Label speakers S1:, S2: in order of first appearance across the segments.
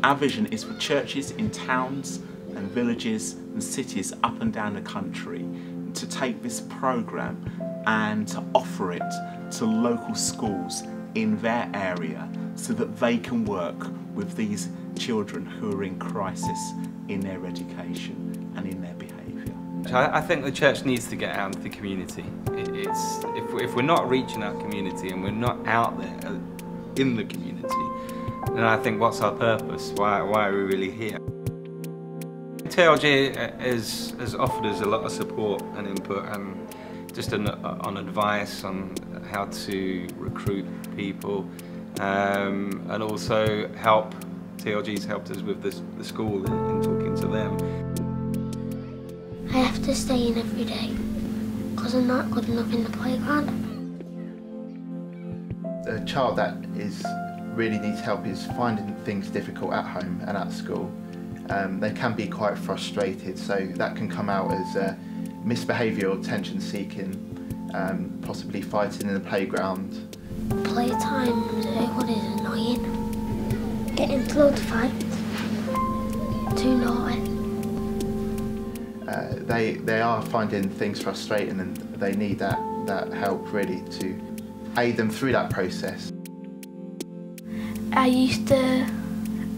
S1: Our vision is for churches in towns and villages and cities up and down the country to take this programme and to offer it to local schools in their area so that they can work with these children who are in crisis in their education and in their behaviour.
S2: I think the church needs to get out into the community. If we're not reaching our community and we're not out there in the community, then I think what's our purpose? Why are we really here? TLG has offered us a lot of support and input and just on advice on how to recruit people and also help. TLG's helped us with the school in talking to them.
S3: I have to stay in every day because I'm not good enough in the playground.
S4: A child that really needs help is finding things difficult at home and at school. They can be quite frustrated, so that can come out as misbehaviour or attention seeking, possibly fighting in the playground.
S3: Playtime is annoying. Getting into loads of fights. Too naughty.
S4: They are finding things frustrating and they need that help really to aid them through that process.
S5: I used to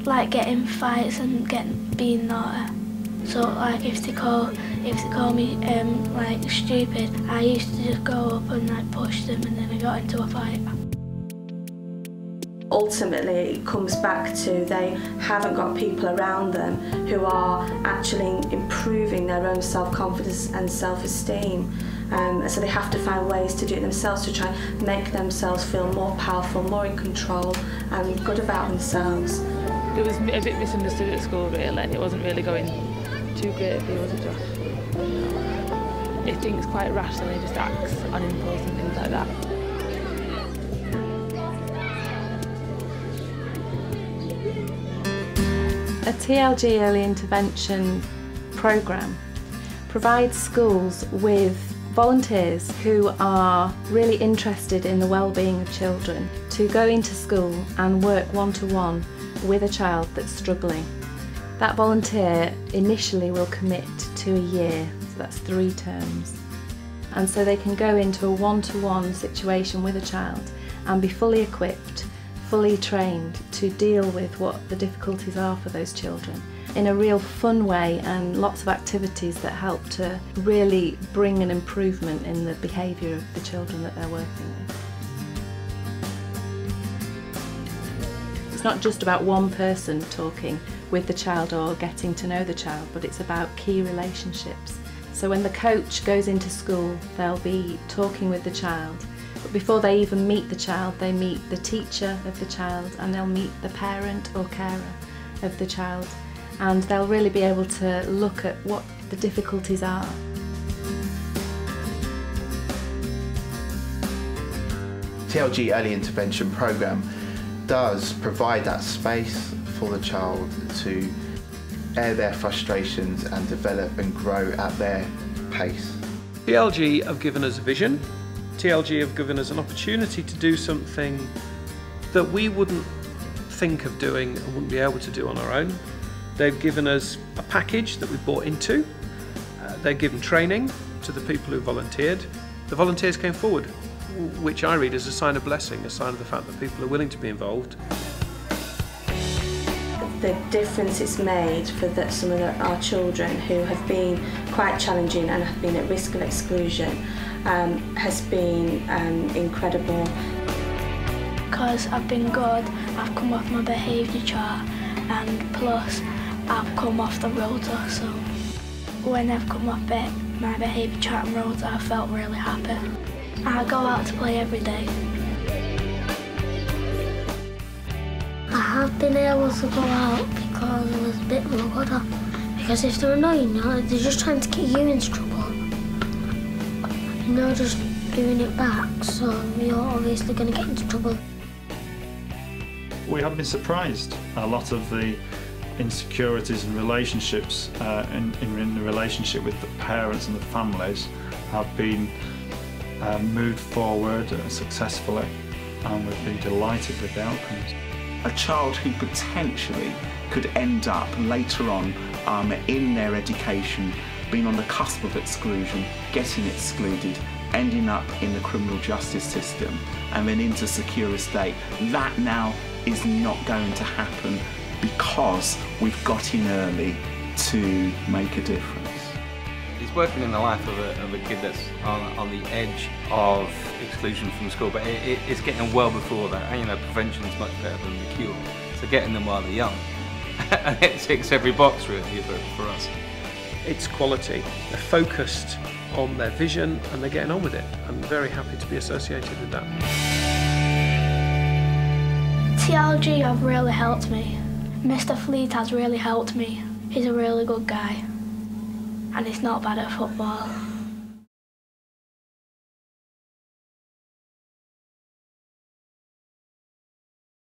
S5: like getting in fights and being naughty. So like if they call me like stupid, I used to just go up and like push them and then we got into a fight.
S6: Ultimately it comes back to they haven't got people around them who are actually improving their own self-confidence and self-esteem. So they have to find ways to do it themselves to try and make themselves feel more powerful, more in control and good about themselves.
S7: It was a bit misunderstood at school really, and it wasn't really going too greatly, was it, Josh? He thinks quite rash and he just acts on impulse and things like that.
S8: A TLG Early Intervention programme provides schools with volunteers who are really interested in the well-being of children to go into school and work one-to-one with a child that's struggling. That volunteer initially will commit to a year, so that's 3 terms. And so they can go into a one-to-one situation with a child and be fully equipped, fully trained to deal with what the difficulties are for those children in a real fun way, and lots of activities that help to really bring an improvement in the behaviour of the children that they're working with. It's not just about one person talking with the child or getting to know the child, but it's about key relationships. So when the coach goes into school, they'll be talking with the child. But before they even meet the child, they meet the teacher of the child and they'll meet the parent or carer of the child. And they'll really be able to look at what the difficulties are.
S4: TLG Early Intervention programme does provide that space for the child to air their frustrations and develop and grow at their pace.
S9: TLG have given us a vision. TLG have given us an opportunity to do something that we wouldn't think of doing and wouldn't be able to do on our own. They've given us a package that we bought into. They've given training to the people who volunteered. The volunteers came forward, which I read as a sign of blessing, a sign of the fact that people are willing to be involved.
S6: The difference it's made for some of our children who have been quite challenging and have been at risk of exclusion has been incredible.
S5: Because I've been good, I've come off my behaviour chart, and plus I've come off the rota, so when I've come off my behaviour chart and rota, I felt really happy. I go out to play every day.
S3: I have been able to go out because it was a bit more good. Because if they're annoying you, they're just trying to get you into trouble. And you're just doing it back, so you're obviously going to get into trouble.
S10: We have been surprised. A lot of the insecurities and relationships in the relationship with the parents and the families have been moved forward successfully, and we've been delighted with the outcomes.
S1: A child who potentially could end up later on in their education being on the cusp of exclusion, getting excluded, ending up in the criminal justice system and then into secure estate. That now is not going to happen because we've got in early to make a difference.
S2: He's working in the life of a kid that's on the edge of exclusion from school, but it's getting well before that. You know, prevention is much better than the cure, so getting them while they're young. And it ticks every box really for us.
S9: It's quality. They're focused on their vision and they're getting on with it. I'm very happy to be associated with that.
S5: TLG have really helped me. Mr. Fleet has really helped me. He's a really good guy and he's not bad at football.